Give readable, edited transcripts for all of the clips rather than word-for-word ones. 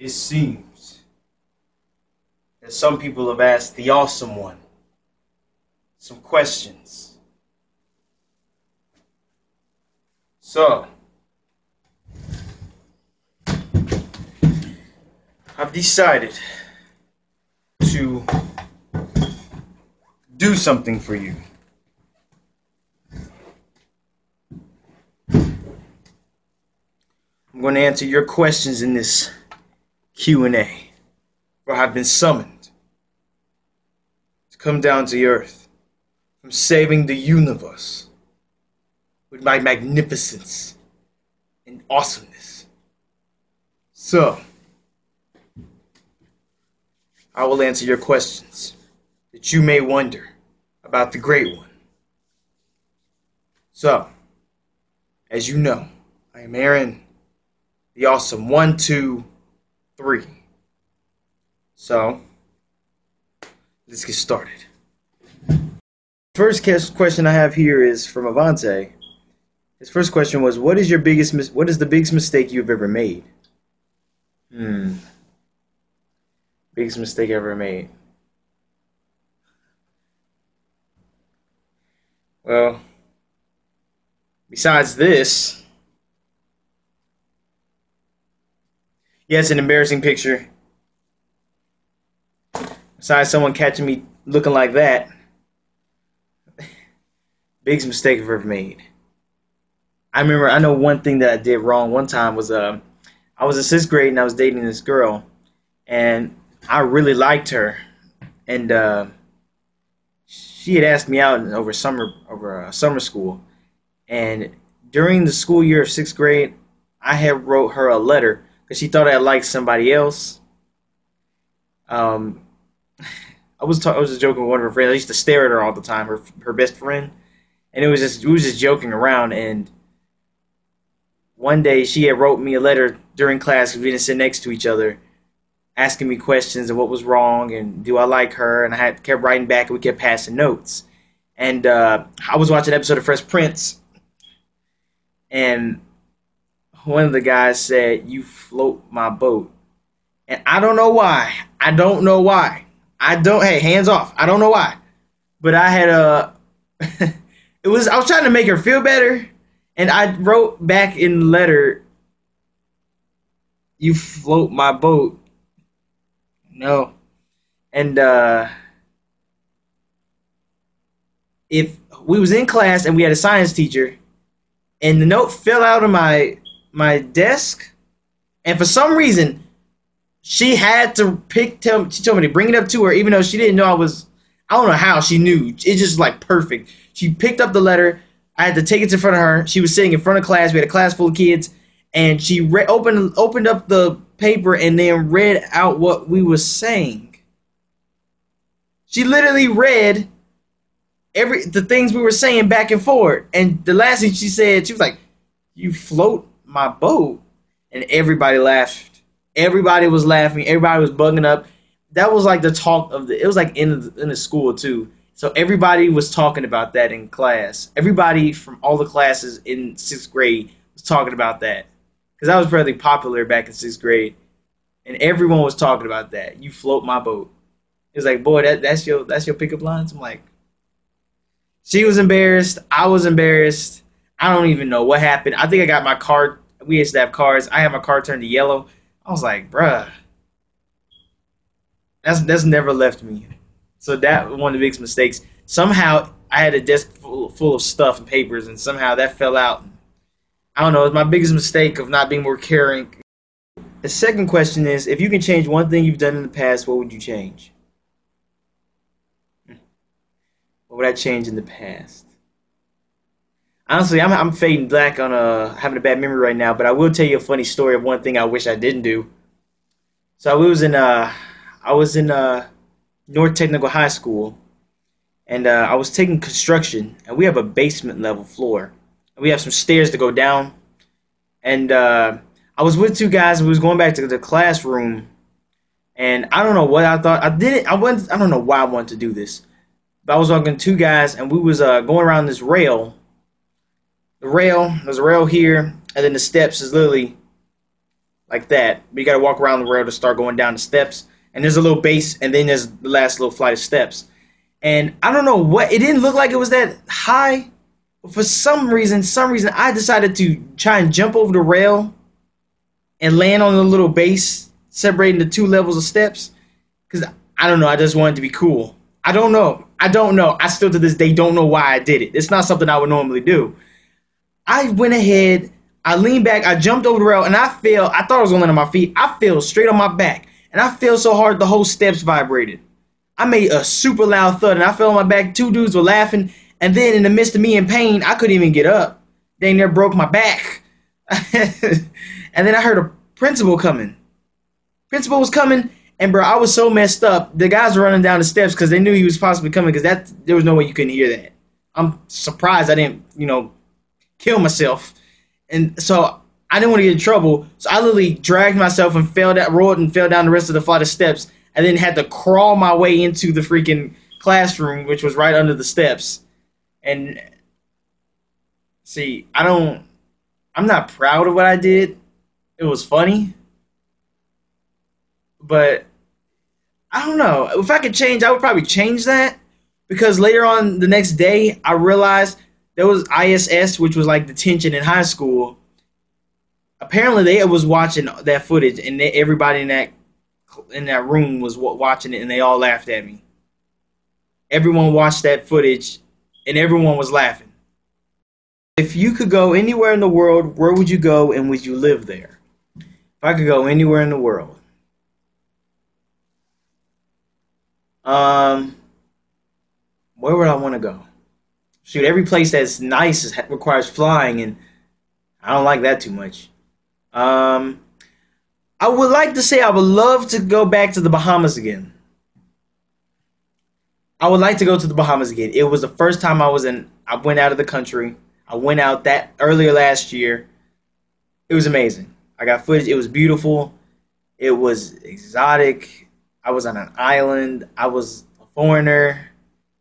It seems that some people have asked the Awesome One some questions. So, I've decided to do something for you. I'm going to answer your questions in this Q&A, for I've been summoned to come down to earth from saving the universe with my magnificence and awesomeness. So, I will answer your questions that you may wonder about the Great One. So, as you know, I am AaronTheAwesome123's. So, let's get started. First question I have here is from Avante. His first question was, what is the biggest mistake you've ever made? Biggest mistake I ever made. Well, besides this, yeah, it's an embarrassing picture. Besides someone catching me looking like that, biggest mistake I've ever made. I know one thing that I did wrong one time was I was in 6th grade and I was dating this girl, and I really liked her, and she had asked me out over summer school, and during the school year of 6th grade, I had wrote her a letter because she thought I liked somebody else. I was just joking with one of her friends. I used to stare at her all the time, her best friend, and we was just joking around. And one day she had wrote me a letter during class because we didn't sit next to each other, asking me questions and what was wrong and do I like her, and I kept writing back and we kept passing notes. And I was watching an episode of Fresh Prince, and one of the guys said, "You float my boat," and I don't know why. Hey, hands off. I don't know why, but I had I was trying to make her feel better, and I wrote back in the letter, "You float my boat." No. And if we was in class and we had a science teacher, and the note fell out of my desk, and for some reason she had to she told me to bring it up to her, even though she didn't know I don't know how she knew. It's just like perfect. She picked up the letter. I had to take it in front of her. She was sitting in front of class. We had a class full of kids, and she opened up the paper and then read out what we were saying. She literally read the things we were saying back and forth. And the last thing she said, she was like, "You float my boat." And everybody laughed. Everybody was laughing. Everybody was bugging up. That was like the talk of it was like in the school too. So everybody was talking about that in class. Everybody from all the classes in 6th grade was talking about that. Because I was fairly popular back in 6th grade. And everyone was talking about that. "You float my boat." It's like, boy, that's your pickup lines? I'm like, she was embarrassed. I was embarrassed. I don't even know what happened. I think I got my card. We used to have cards. I had my card turned to yellow. I was like, bruh. That's never left me. So that was one of the biggest mistakes. Somehow I had a desk full of stuff and papers, and somehow that fell out. I don't know. It's my biggest mistake of not being more caring. The second question is, if you can change one thing you've done in the past, what would you change? What would I change in the past? Honestly, I'm fading black on having a bad memory right now, but I will tell you a funny story of one thing I wish I didn't do. So I was in North Technical High School, and I was taking construction, and we have a basement level floor. We have some stairs to go down, and I was with two guys, and we was going back to the classroom, and I don't know what I thought. I don't know why I wanted to do this, but I was talking to two guys, and we was going around this rail. There's a rail here, and then the steps is literally like that. But you got to walk around the rail to start going down the steps. And there's a little base, and then there's the last little flight of steps. And I don't know what, it didn't look like it was that high. But for some reason, I decided to try and jump over the rail and land on the little base, separating the two levels of steps. Because I don't know, I just wanted to be cool. I don't know. I still to this day don't know why I did it. It's not something I would normally do. I went ahead, I leaned back, I jumped over the rail, and I fell. I thought I was going to land on my feet. I fell straight on my back. And I fell so hard the whole steps vibrated. I made a super loud thud, and I fell on my back. Two dudes were laughing. And then in the midst of me in pain, I couldn't even get up. They near broke my back. And then I heard a principal coming. Principal was coming, and bro, I was so messed up. The guys were running down the steps because they knew he was possibly coming because there was no way you couldn't hear that. I'm surprised I didn't, kill myself. And so I didn't want to get in trouble, so I literally dragged myself and rolled and fell down the rest of the flight of steps, and then had to crawl my way into the freaking classroom, which was right under the steps. And see, I'm not proud of what I did. It was funny, but I don't know. If I could change, I would probably change that, because later on the next day, I realized there was ISS, which was like detention in high school. Apparently, they was watching that footage, and everybody in that room was watching it, and they all laughed at me. Everyone watched that footage, and everyone was laughing. If you could go anywhere in the world, where would you go, and would you live there? If I could go anywhere in the world, where would I want to go? Shoot, every place that's nice requires flying, and I don't like that too much. I would like to say I would love to go back to the Bahamas again. I would like to go to the Bahamas again. It was the first time I went out of the country. I went out that earlier last year. It was amazing. I got footage. It was beautiful. It was exotic. I was on an island. I was a foreigner.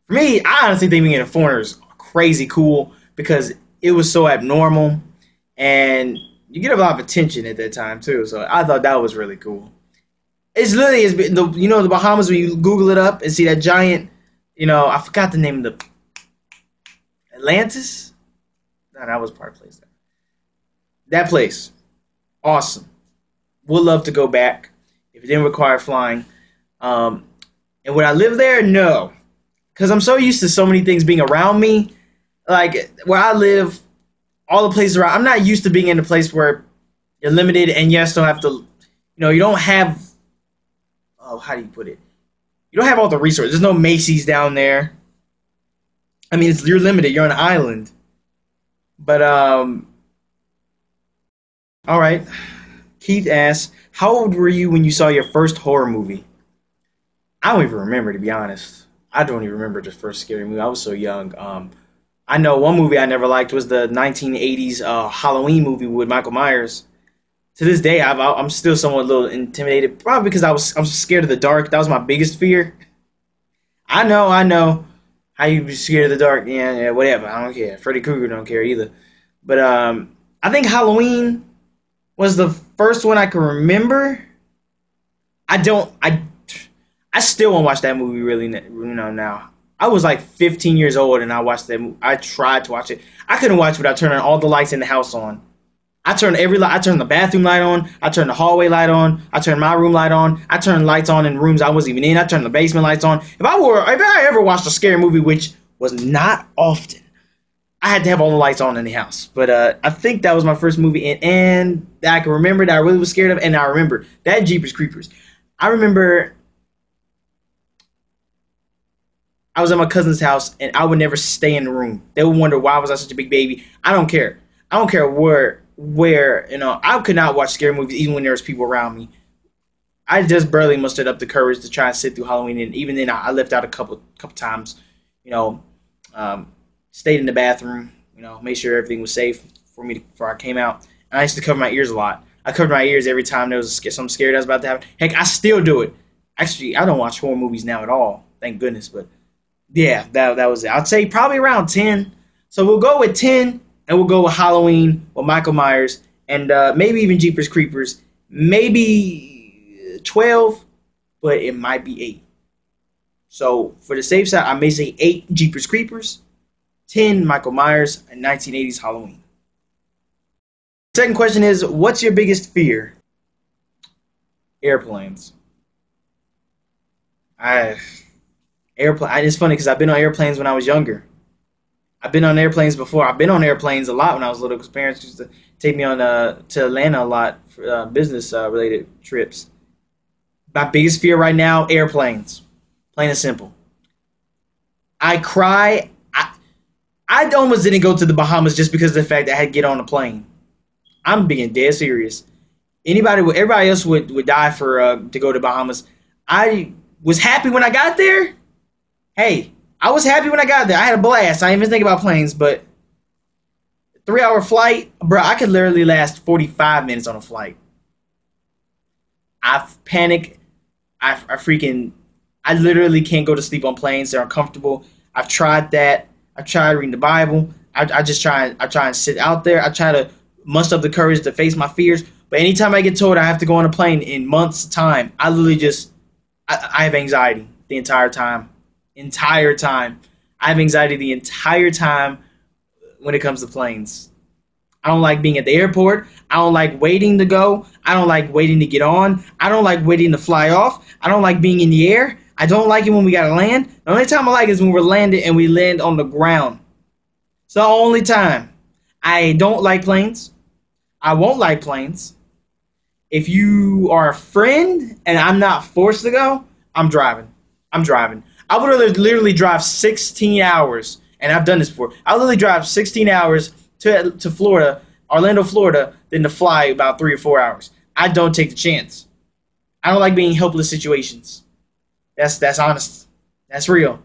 For me, I honestly think being a foreigner is crazy cool because it was so abnormal, and you get a lot of attention at that time too. So I thought that was really cool. It's literally the Bahamas, when you Google it up and see that giant, I forgot the name of the Atlantis. No, that was part of the place. That place, awesome. Would love to go back if it didn't require flying. And would I live there? No, because I'm so used to so many things being around me. Like where I live, all the places around, I'm not used to being in a place where you're limited and you still have to, you don't have, how do you put it? You don't have all the resources. There's no Macy's down there. I mean, you're limited. You're on an island. But, all right. Keith asks, how old were you when you saw your first horror movie? I don't even remember, to be honest. I don't even remember the first scary movie. I was so young. I know one movie I never liked was the 1980s Halloween movie with Michael Myers. To this day, I'm still somewhat a little intimidated, probably because I'm scared of the dark. That was my biggest fear. I know. How you be scared of the dark? Yeah, whatever. I don't care. Freddy Krueger don't care either. But I think Halloween was the first one I can remember. I still won't watch that movie really, now. I was like 15 years old and I watched that movie. I tried to watch it. I couldn't watch it without turning all the lights in the house on. I turned the bathroom light on. I turned the hallway light on. I turned my room light on. I turned lights on in rooms I wasn't even in. I turned the basement lights on. If I ever watched a scary movie, which was not often, I had to have all the lights on in the house. But I think that was my first movie, and that I can remember that I really was scared of. And I remember that Jeepers Creepers. I remember I was at my cousin's house, and I would never stay in the room. They would wonder why was I such a big baby. I don't care. I don't care where I could not watch scary movies even when there was people around me. I just barely mustered up the courage to try and sit through Halloween, and even then I left out a couple times. Stayed in the bathroom. Made sure everything was safe for me before I came out. And I used to cover my ears a lot. I covered my ears every time there was something scary that was about to happen. Heck, I still do it. Actually, I don't watch horror movies now at all. Thank goodness. But yeah, that was it. I'd say probably around 10. So we'll go with 10, and we'll go with Halloween with Michael Myers, and maybe even Jeepers Creepers. maybe 12, but it might be 8. So for the safe side, I may say 8 Jeepers Creepers, 10 Michael Myers, and 1980s Halloween. Second question is, what's your biggest fear? Airplanes. It's funny because I've been on airplanes when I was younger. I've been on airplanes before. I've been on airplanes a lot when I was little because parents used to take me on to Atlanta a lot for business related trips. My biggest fear right now, airplanes. Plain and simple. I cry. I almost didn't go to the Bahamas just because of the fact that I had to get on a plane. I'm being dead serious. Everybody else would die for to go to Bahamas. I was happy when I got there. Hey, I was happy when I got there. I had a blast. I didn't even think about planes, but 3-hour flight, bro, I could literally last 45 minutes on a flight. I panic. I literally can't go to sleep on planes. They're uncomfortable. I've tried that. I've tried reading the Bible. I try and sit out there. I try to muster up the courage to face my fears. But anytime I get told I have to go on a plane in months' time, I literally I have anxiety the entire time. I have anxiety the entire time when it comes to planes. I don't like being at the airport. I don't like waiting to go. I don't like waiting to get on. I don't like waiting to fly off. I don't like being in the air. I don't like it when we gotta land. The only time I like it is when we're landed and we land on the ground. It's the only time. I don't like planes. I won't like planes. If you are a friend and I'm not forced to go, I'm driving. I would literally drive 16 hours, and I've done this before. I would literally drive 16 hours to Florida, Orlando, Florida, than to fly about 3 or 4 hours. I don't take the chance. I don't like being in helpless situations. That's honest. That's real.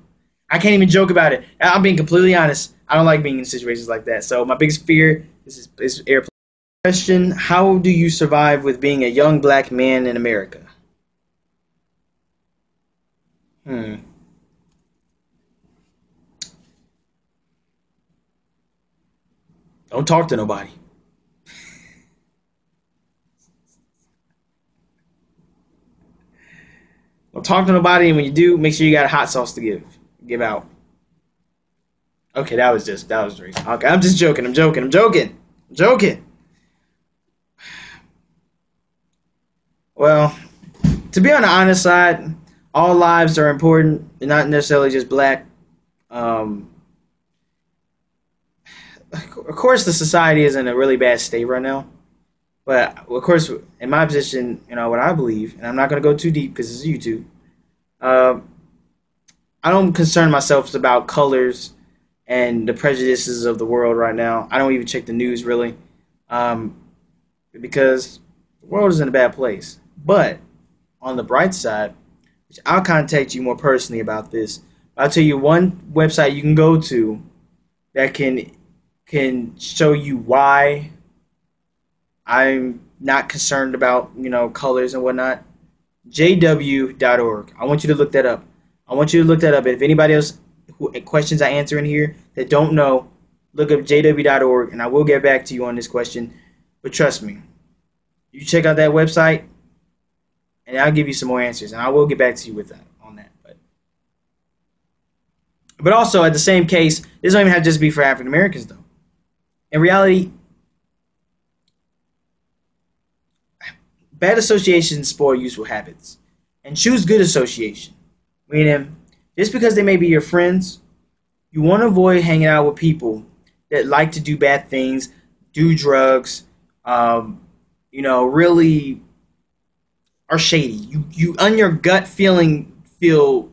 I can't even joke about it. I'm being completely honest. I don't like being in situations like that. So my biggest fear is airplane. Question: how do you survive with being a young black man in America? Don't talk to nobody. Don't talk to nobody, and when you do, make sure you got hot sauce to give out. Okay, that was reason. Okay, I'm just joking. I'm joking. Well, to be on the honest side, all lives are important. They're not necessarily just black. Of course, the society is in a really bad state right now. But, of course, in my position, what I believe, and I'm not going to go too deep because it's YouTube, I don't concern myself about colors and the prejudices of the world right now. I don't even check the news, really, because the world is in a bad place. But on the bright side, which I'll contact you more personally about this, I'll tell you one website you can go to that can show you why I'm not concerned about, colors and whatnot. jw.org. I want you to look that up. If anybody else questions I answer in here that don't know, look up jw.org, and I will get back to you on this question. But trust me, you check out that website, and I'll give you some more answers, and I will get back to you with that on that. But also, at the same case, this don't even have to just be for African Americans, though. In reality, bad associations spoil useful habits. And choose good association. Meaning, just because they may be your friends, you want to avoid hanging out with people that like to do bad things, do drugs, really are shady. You on your gut feel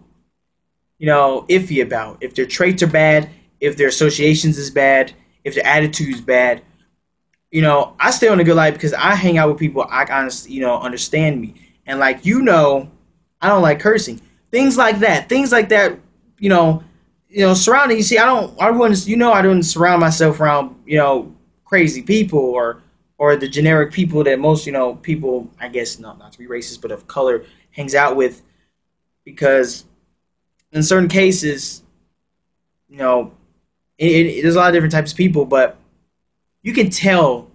iffy about if their traits are bad, if their associations is bad, if their attitude is bad. I stay on a good life because I hang out with people I honestly, understand me. And I don't like cursing. Things like that, surrounding, you see, I don't surround myself around, crazy people or the generic people that most, people, I guess, not to be racist, but of color hangs out with, because in certain cases, there's a lot of different types of people, but you can tell,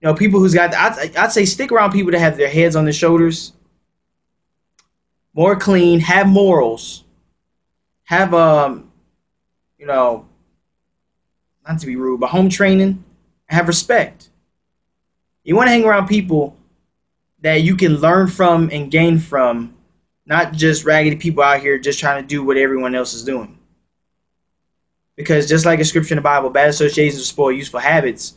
You know, people who's got, I'd say stick around people that have their heads on their shoulders, more clean, have morals, have, you know, not to be rude, but home training, and have respect. You want to hang around people that you can learn from and gain from, not just raggedy people out here just trying to do what everyone else is doing. Because just like a scripture in the Bible, bad associations spoil useful habits.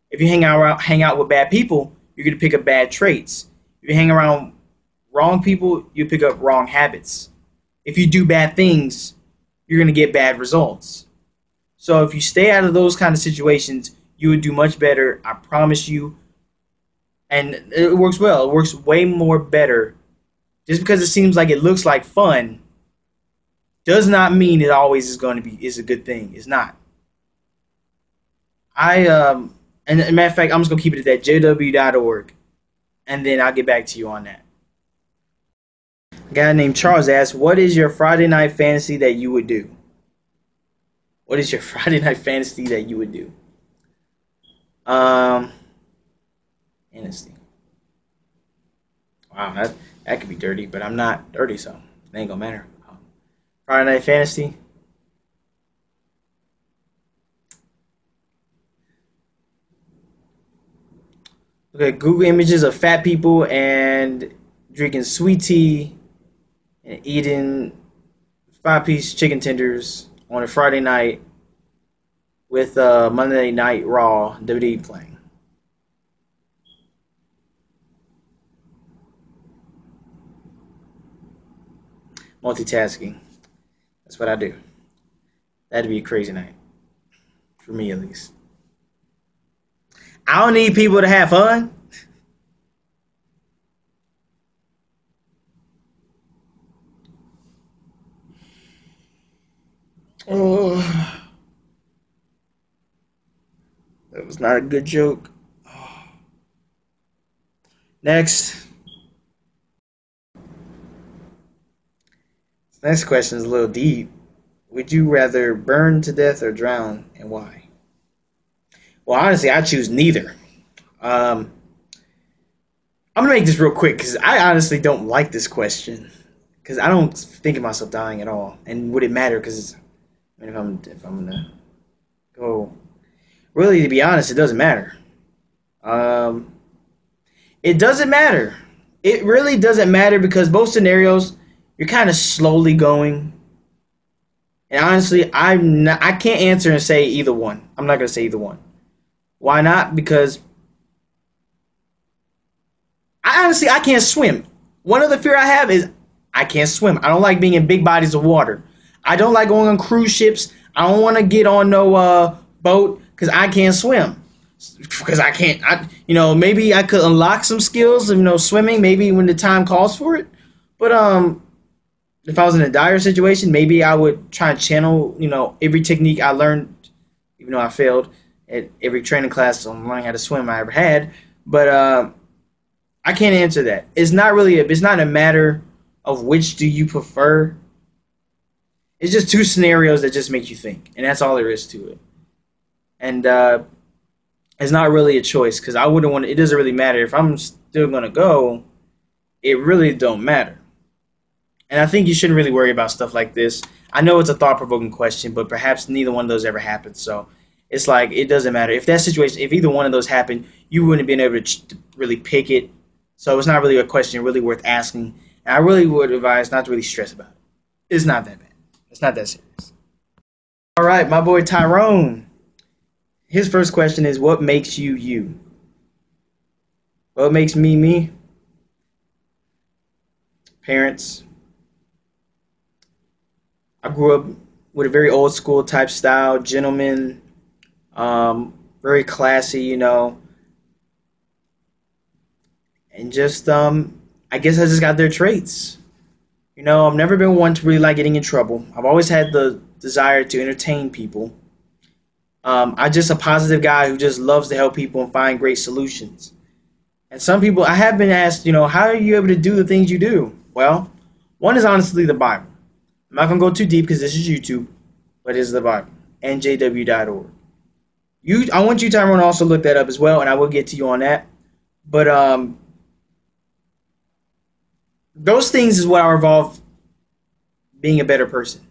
If you hang out with bad people, you're going to pick up bad traits. If you hang around wrong people, you pick up wrong habits. If you do bad things, you're going to get bad results. So if you stay out of those kind of situations, you would do much better. I promise you. And it works well. It works way more better. Just because it seems like it looks like fun does not mean it always is going to be a good thing. It's not. And as a matter of fact, I'm just going to keep it at that, jw.org. And then I'll get back to you on that. A guy named Charles asks, what is your Friday night fantasy that you would do? What is your Friday night fantasy that you would do? Fantasy. Wow, that could be dirty, but I'm not dirty, so it ain't gonna matter. Friday night fantasy. Okay, Google images of fat people and drinking sweet tea and eating 5-piece chicken tenders on a Friday night with Monday Night Raw DVD playing. Multitasking. That's what I do. That'd be a crazy night. For me, at least. I don't need people to have fun. Oh, that was not a good joke. Oh. Next. Next question is a little deep. Would you rather burn to death or drown, and why? Well, honestly, I choose neither. I'm going to make this real quick because I honestly don't like this question because I don't think of myself dying at all. And would it matter? Because if I'm going to go... Really, to be honest, it doesn't matter. It doesn't matter. It really doesn't matter because both scenarios... You're kind of slowly going. And honestly, I can't answer and say either one. I'm not going to say either one. Why not? Because I can't swim. One other fear I have is I can't swim. I don't like being in big bodies of water. I don't like going on cruise ships. I don't want to get on no boat because I can't swim. Because I can't. Maybe I could unlock some skills of, swimming, maybe when the time calls for it. But, if I was in a dire situation, maybe I would try and channel, every technique I learned, even though I failed at every training class on learning how to swim I ever had. But I can't answer that. It's not a matter of which do you prefer. It's just two scenarios that just make you think, and that's all there is to it. And it's not really a choice because I wouldn't want to. It doesn't really matter if I'm still gonna go. It really don't matter. And I think you shouldn't really worry about stuff like this. I know it's a thought-provoking question, but perhaps neither one of those ever happened. So it's like it doesn't matter. If either one of those happened, you wouldn't have been able to really pick it. So it's not really a question really worth asking. And I really would advise not to really stress about it. It's not that bad. It's not that serious. All right, my boy Tyrone. His first question is, what makes you you? What makes me me? Parents. I grew up with a very old school type style, gentleman, very classy, and just, I guess I just got their traits. I've never been one to really like getting in trouble. I've always had the desire to entertain people. I'm just a positive guy who just loves to help people and find great solutions. And some people, I have been asked, how are you able to do the things you do? Well, one is honestly the Bible. I'm not going to go too deep because this is YouTube, but it's the Bible. NJW.org. I want you, Tyrone, to also look that up as well, and I will get to you on that. But those things is what are involved being a better person.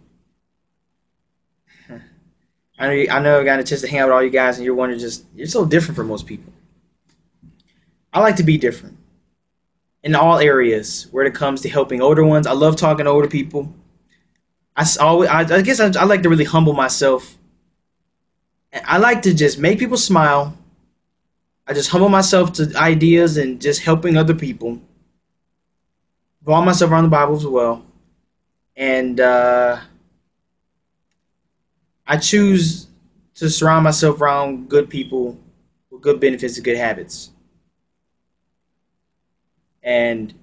I know I got a chance to hang out with all you guys, and you're so different from most people. I like to be different in all areas where it comes to helping older ones. I love talking to older people. I guess I like to really humble myself. I like to just make people smile. I just humble myself to ideas and just helping other people. Revolve myself around the Bible as well. And I choose to surround myself around good people with good benefits and good habits. And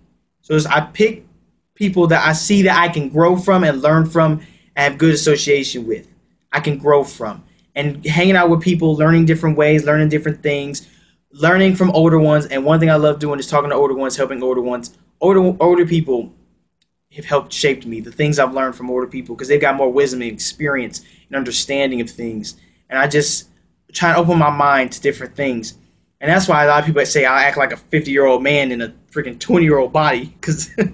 so I pick people that I see that I can grow from and learn from and have good association with. I can grow from. And hanging out with people, learning different ways, learning different things, learning from older ones. And one thing I love doing is talking to older ones, helping older ones. Older people have helped shape me. The things I've learned from older people, because they've got more wisdom and experience and understanding of things. And I just try to open my mind to different things. And that's why a lot of people say I act like a 50-year-old man in a freaking 20-year-old body, because a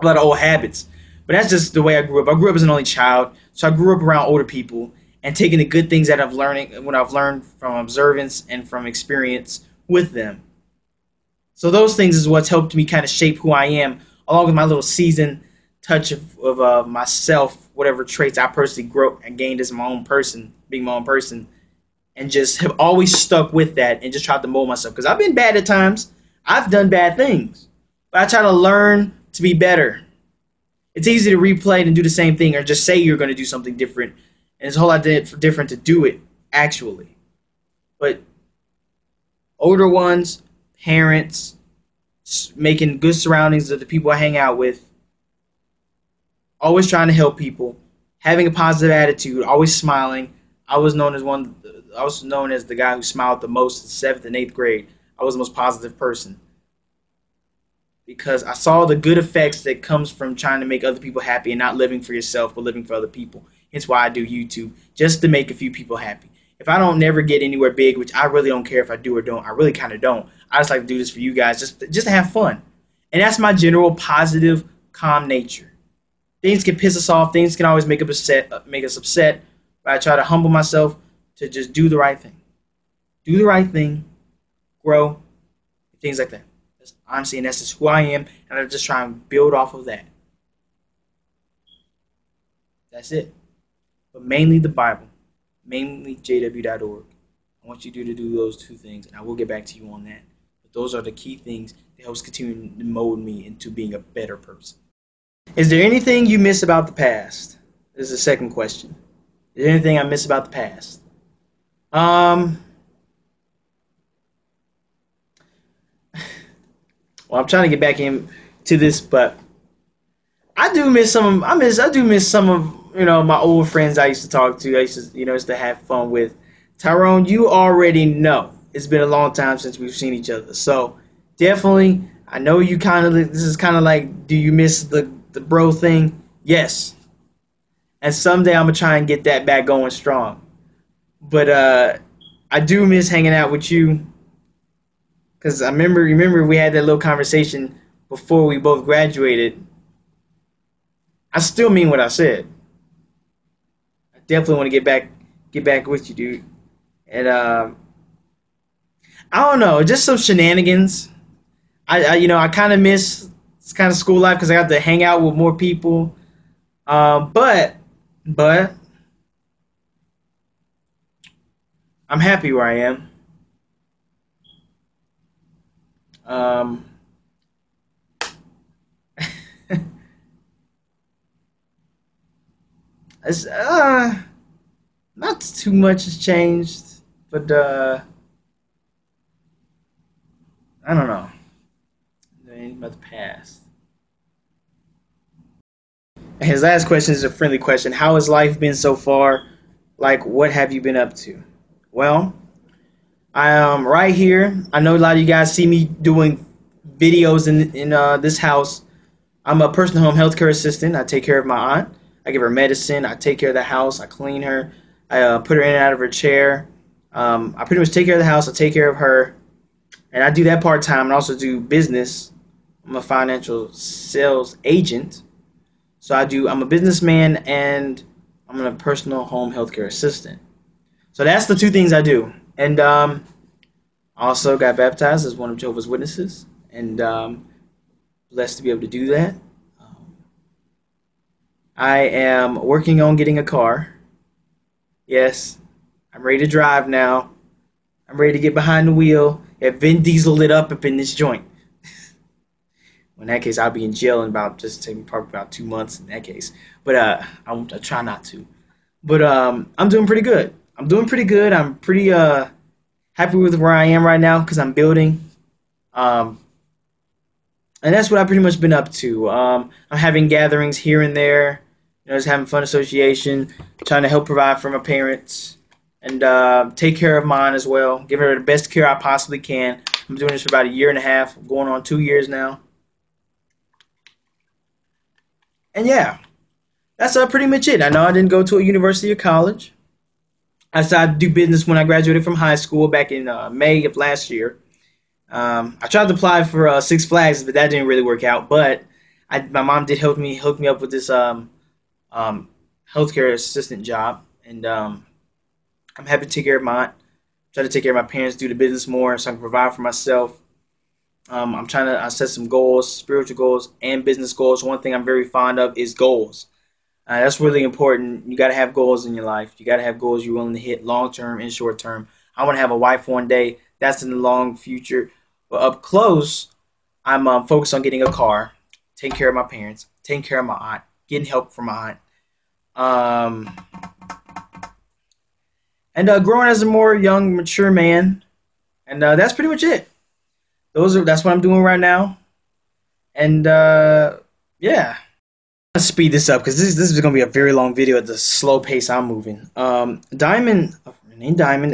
lot of old habits. But that's just the way I grew up. I grew up as an only child, so I grew up around older people and taking the good things that I've learned from observance and from experience with them. So those things is what's helped me kind of shape who I am, along with my little seasoned touch of myself, whatever traits I personally grew and gained as my own person, being my own person, and just have always stuck with that and just tried to mold myself. Because I've been bad at times. I've done bad things. But I try to learn to be better. It's easy to replay and do the same thing or just say you're going to do something different. And it's a whole lot different to do it, actually. But older ones, parents, making good surroundings of the people I hang out with, always trying to help people, having a positive attitude, always smiling. I was known as the guy who smiled the most in 7th and 8th grade. I was the most positive person because I saw the good effects that comes from trying to make other people happy and not living for yourself but living for other people. Hence why I do YouTube, just to make a few people happy. If I don't never get anywhere big, which I really don't care if I do or don't, I really kind of don't. I just like to do this for you guys, just to have fun. And that's my general positive, calm nature. Things can piss us off. Things can always make us upset. But I try to humble myself to just do the right thing. Do the right thing. Grow. Things like that. That's honestly, and that's just who I am. And I just try and build off of that. That's it. But mainly the Bible. Mainly jw.org. I want you to do those two things. And I will get back to you on that. But those are the key things that helps continue to mold me into being a better person. Is there anything you miss about the past? This is the second question. Is there anything I miss about the past? Well, I'm trying to get back into this, but I do miss some of my old friends I used to talk to. I used to have fun with. Tyrone, you already know it's been a long time since we've seen each other, so definitely, I know you this is kind of like, do you miss the bro thing? Yes. And someday I'm going to try and get that back going strong. But I do miss hanging out with you. Because I remember we had that little conversation before we both graduated. I still mean what I said. I definitely want to get back with you, dude. And I don't know, just some shenanigans. I kind of miss this kind of school life because I got to hang out with more people. But I'm happy where I am. It's, not too much has changed, but I don't know. Anything about the past. His last question is a friendly question. How has life been so far? Like, what have you been up to? Well, I am right here. I know a lot of you guys see me doing videos in this house. I'm a personal home healthcare assistant. I take care of my aunt. I give her medicine. I take care of the house. I clean her. I put her in and out of her chair. I pretty much take care of the house. I take care of her, and I do that part time, and also do business. I'm a financial sales agent, so I'm a businessman, and I'm a personal home healthcare assistant. So that's the two things I do, and also got baptized as one of Jehovah's Witnesses, and blessed to be able to do that. I am working on getting a car. Yes, I'm ready to drive now. I'm ready to get behind the wheel. Have Vin Diesel lit up in this joint. In that case, I'll be in jail in probably about 2 months in that case. But I try not to. But I'm doing pretty good. I'm pretty happy with where I am right now because I'm building. And that's what I've pretty much been up to. I'm having gatherings here and there. Just having fun association, trying to help provide for my parents, and take care of mine as well. Give her the best care I possibly can. I'm doing this for about 1.5 years, going on 2 years now. And yeah, that's pretty much it. I know I didn't go to a university or college. I decided to do business when I graduated from high school back in May of last year. I tried to apply for Six Flags, but that didn't really work out. But my mom did hook me up with this healthcare assistant job, and I'm happy to take care of mine. Try to take care of my parents, do the business more, so I can provide for myself. I'm trying to set some goals, spiritual goals and business goals. One thing I'm very fond of is goals. That's really important. You got to have goals in your life. You got to have goals you're willing to hit long term and short term. I want to have a wife one day. That's in the long future. But up close, I'm focused on getting a car, taking care of my parents, taking care of my aunt, getting help from my aunt, and growing as a more young, mature man. And that's pretty much it. That's what I'm doing right now. And yeah. Let's speed this up because this is going to be a very long video at the slow pace I'm moving. Diamond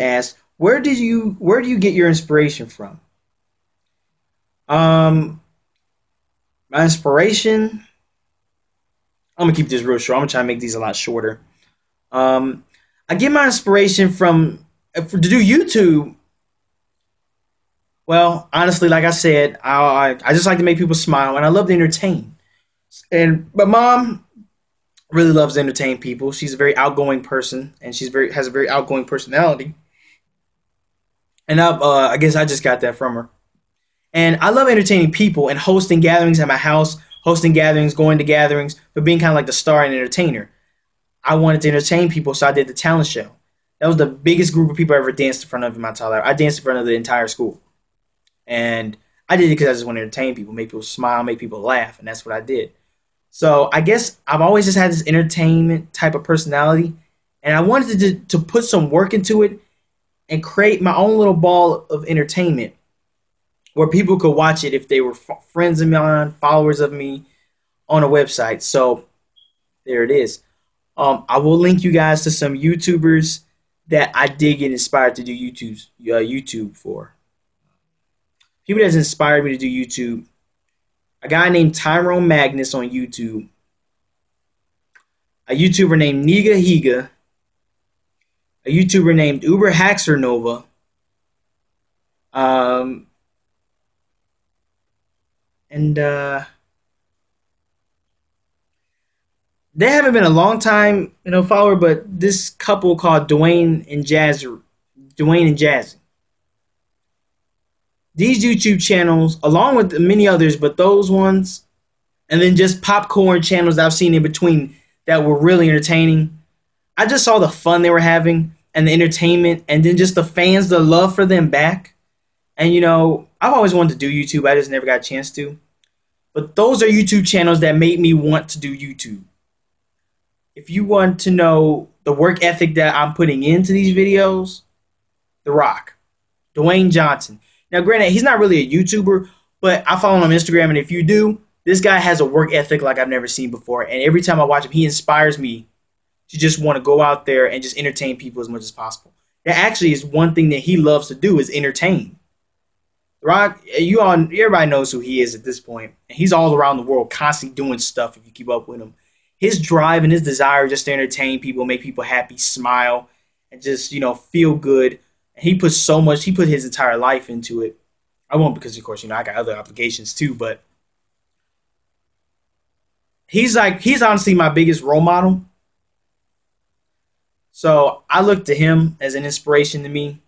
asks, where do you get your inspiration from? My inspiration, I'm gonna keep this real short. I'm gonna try to make these a lot shorter. I get my inspiration to do YouTube. Well, honestly, like I said, I just like to make people smile, and I love to entertain. And my mom really loves to entertain people. She's a very outgoing person, and has a very outgoing personality. And I guess I just got that from her. And I love entertaining people and hosting gatherings at my house, hosting gatherings, going to gatherings, but being kind of like the star and entertainer. I wanted to entertain people, so I did the talent show. That was the biggest group of people I ever danced in front of in my entire life. I danced in front of the entire school. And I did it because I just want to entertain people, make people smile, make people laugh, and that's what I did. So I guess I've always just had this entertainment type of personality, and I wanted to put some work into it and create my own little ball of entertainment where people could watch it if they were friends of mine, followers of me on a website. So there it is. I will link you guys to some YouTubers that I did get inspired to do YouTube for. People that's inspired me to do YouTube. A guy named Tyrone Magnus on YouTube. A YouTuber named Niga Higa. A YouTuber named Uber Haxer Nova. And they haven't been a long time, follower, but this couple called Dwayne and Jazzy. These YouTube channels, along with many others, but those ones, and then just popcorn channels I've seen in between that were really entertaining. I just saw the fun they were having and the entertainment, and then just the fans, the love for them back. And I've always wanted to do YouTube. I just never got a chance to. But those are YouTube channels that made me want to do YouTube. If you want to know the work ethic that I'm putting into these videos, The Rock, Dwayne Johnson. Now, granted, he's not really a YouTuber, but I follow him on Instagram, and if you do, this guy has a work ethic like I've never seen before. And every time I watch him, he inspires me to just want to go out there and just entertain people as much as possible. That actually is one thing that he loves to do, is entertain. The Rock, everybody knows who he is at this point. And he's all around the world constantly doing stuff if you keep up with him. His drive and his desire just to entertain people, make people happy, smile, and just, feel good He put so much. He put his entire life into it. I won't because, of course, I got other obligations too. But he's honestly my biggest role model. So I look to him as an inspiration to me,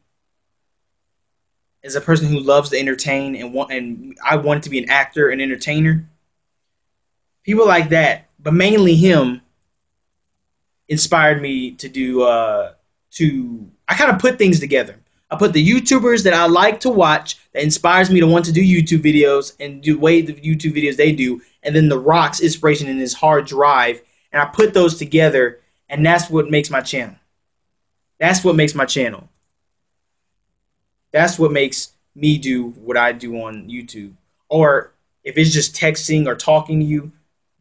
as a person who loves to entertain and I wanted to be an actor and entertainer. People like that, but mainly him, inspired me to do. I kind of put things together. I put the YouTubers that I like to watch that inspires me to want to do YouTube videos and do the YouTube videos they do, and then The Rock's inspiration in his hard drive, and I put those together, and that's what makes my channel. That's what makes my channel. That's what makes me do what I do on YouTube. Or if it's just texting or talking to you,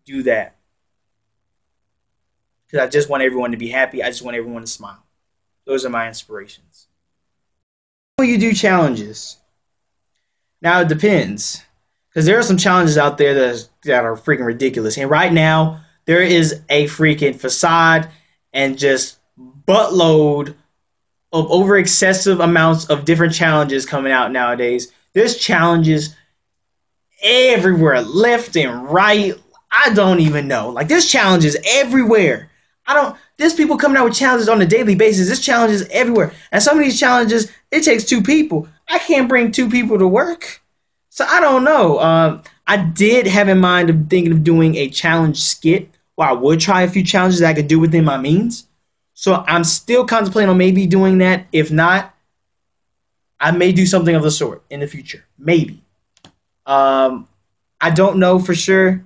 do that. Because I just want everyone to be happy. I just want everyone to smile. Those are my inspirations. How will you do challenges? Now it depends. Because there are some challenges out there that are freaking ridiculous. And right now, there is a freaking facade and just buttload of over excessive amounts of different challenges coming out nowadays. There's challenges everywhere, left and right. I don't even know. Like, there's challenges everywhere. There's people coming out with challenges on a daily basis. There's challenges everywhere. And some of these challenges, it takes 2 people. I can't bring 2 people to work. So I don't know. I did have in mind of thinking of doing a challenge skit where I would try a few challenges that I could do within my means. So I'm still contemplating on maybe doing that. If not, I may do something of the sort in the future. Maybe. I don't know for sure.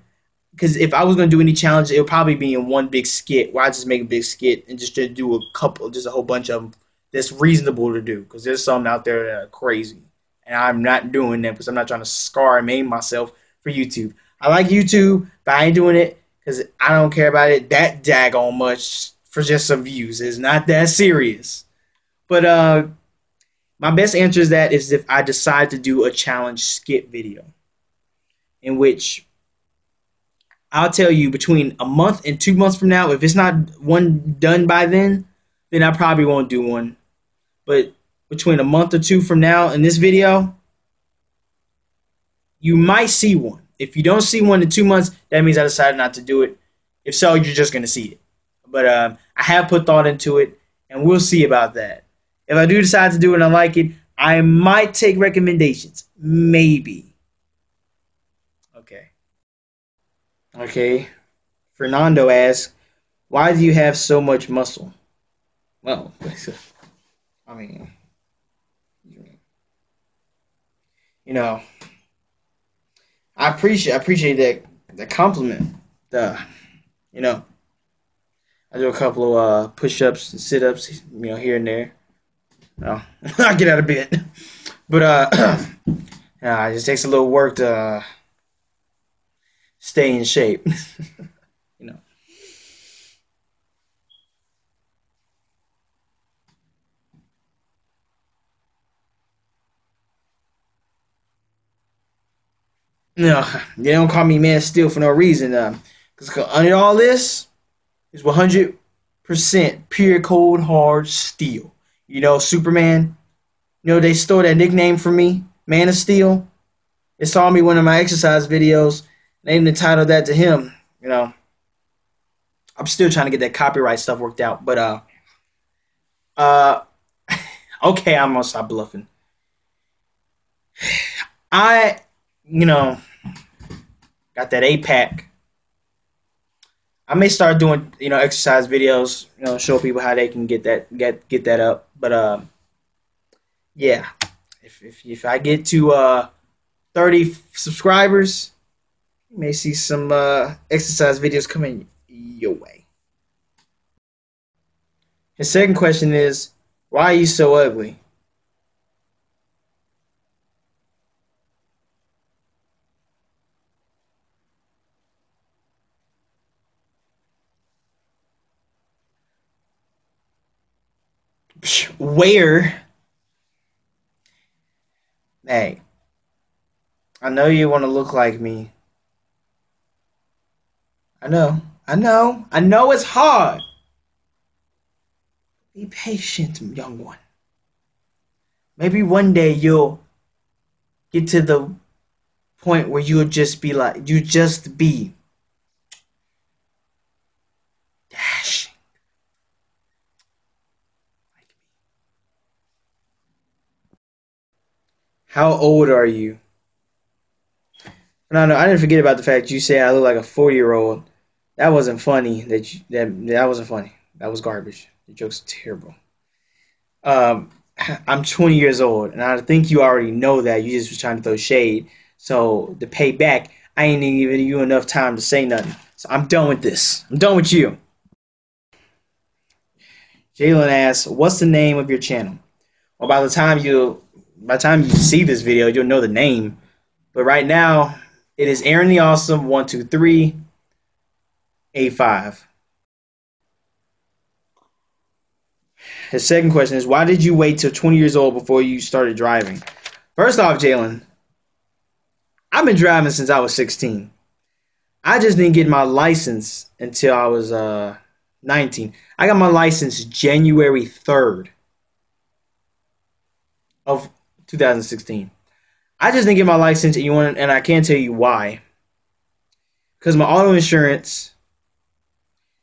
Because if I was going to do any challenge, it would probably be in one big skit where I just make a big skit and just do just a whole bunch of them that's reasonable to do. Because there's some out there that are crazy. And I'm not doing that because I'm not trying to scar and maim myself for YouTube. I like YouTube, but I ain't doing it because I don't care about it that daggone much for just some views. It's not that serious. But my best answer is that is if I decide to do a challenge skit video in which I'll tell you between a month and 2 months from now, if it's not one done by then I probably won't do one. But between a month or 2 from now in this video, you might see one. If you don't see one in 2 months, that means I decided not to do it. If so, you're just going to see it. But I have put thought into it, and we'll see about that. If I do decide to do it and I like it, I might take recommendations. Maybe. Okay. Fernando asks, why do you have so much muscle? Well, I mean, I appreciate that compliment. I do a couple of push-ups and sit-ups, here and there. I get out of bed, but it just takes a little work to stay in shape. No, they don't call me Man of Steel for no reason. Because under all this is 100% pure, cold, hard steel. Superman. They stole that nickname from me, Man of Steel. They saw me one of my exercise videos. They even entitled that to him. I'm still trying to get that copyright stuff worked out. But okay, I'm gonna stop bluffing. I got that 8-pack. I may start doing exercise videos. Show people how they can get that up. But yeah, if I get to 30 subscribers, you may see some exercise videos coming your way. His second question is, why are you so ugly? Where? Hey, I know you want to look like me. I know it's hard. Be patient, young one. Maybe one day you'll get to the point where you'll just be like, you just be dashing. How old are you? No, I didn't forget about the fact you say I look like a 40-year-old. That wasn't funny. That wasn't funny. That was garbage. The joke's terrible. Um, I'm 20 years old, and I think you already know that. You just was trying to throw shade. So to pay back, I ain't even giving you enough time to say nothing. So I'm done with this. I'm done with you. Jaylen asks, "What's the name of your channel?" Well, by the time you see this video, you'll know the name. But right now, it is AaronTheAwesome123's. His second question is, why did you wait till 20 years old before you started driving? First off, Jaylen, I've been driving since I was 16. I just didn't get my license until I was 19. I got my license January 3rd of 2016. I just didn't get my license, and I can't tell you why. Because my auto insurance,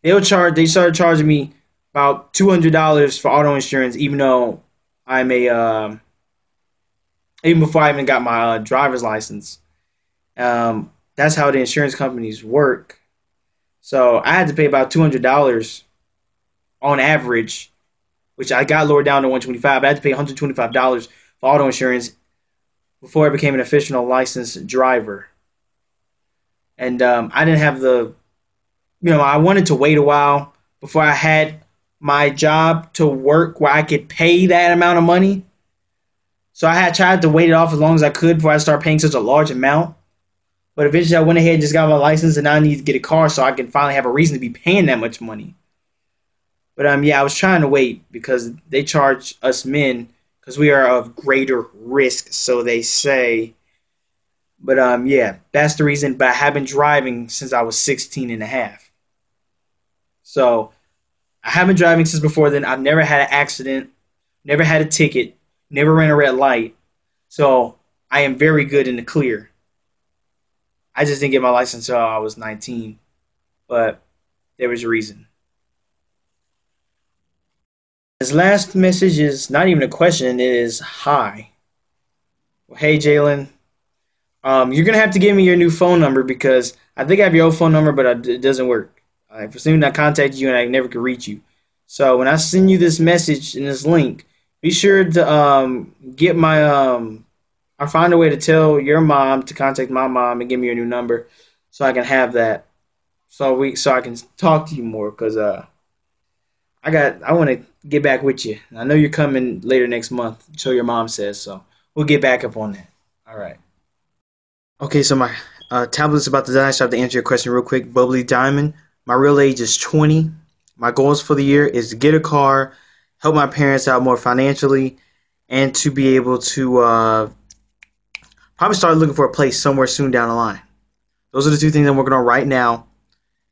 they started charging me about $200 for auto insurance, even though I'm even before I even got my driver's license. That's how the insurance companies work. So I had to pay about $200 on average, which I got lowered down to 125. I had to pay $125 for auto insurance before I became an official licensed driver. And I didn't have I wanted to wait a while before I had my job to work where I could pay that amount of money. So I had tried to wait it off as long as I could before I started paying such a large amount. But eventually I went ahead and just got my license, and now I need to get a car so I can finally have a reason to be paying that much money. But yeah, I was trying to wait because they charge us men because we are of greater risk, so they say. But yeah, that's the reason. But I have been driving since I was 16 and a half. So I have been driving since before then. I've never had an accident, never had a ticket, never ran a red light. So I am very good in the clear. I just didn't get my license until I was 19. But there was a reason. His last message is not even a question. It is hi. Well, hey, Jaylen. You're gonna have to give me your new phone number because I think I have your old phone number, but it doesn't work. For some reason, I contacted you and I never could reach you. So when I send you this message and this link, be sure to get my or find a way to tell your mom to contact my mom and give me your new number so I can have that. So I can talk to you more because I want to get back with you. I know you're coming later next month, so your mom says. So we'll get back up on that. All right. Okay, so my tablet's about to die, so I have to answer your question real quick. Bubbly Diamond. My real age is 20. My goals for the year is to get a car, help my parents out more financially, and to be able to probably start looking for a place somewhere soon down the line. Those are the two things I'm working on right now,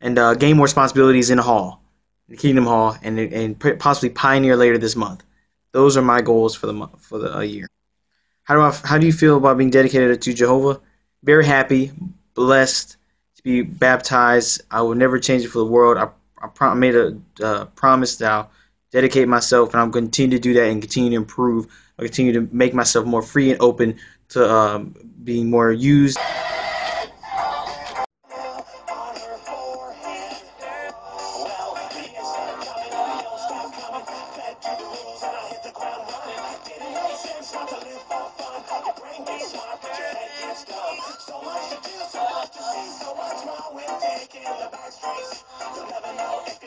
and gain more responsibilities in the hall, in the Kingdom Hall, and possibly Pioneer later this month. Those are my goals for the year. How do you feel about being dedicated to Jehovah? Very happy, blessed to be baptized. I will never change it for the world. I made a promise that I'll dedicate myself, and I'm going to continue to do that and continue to improve. I'll continue to make myself more free and open to being more used.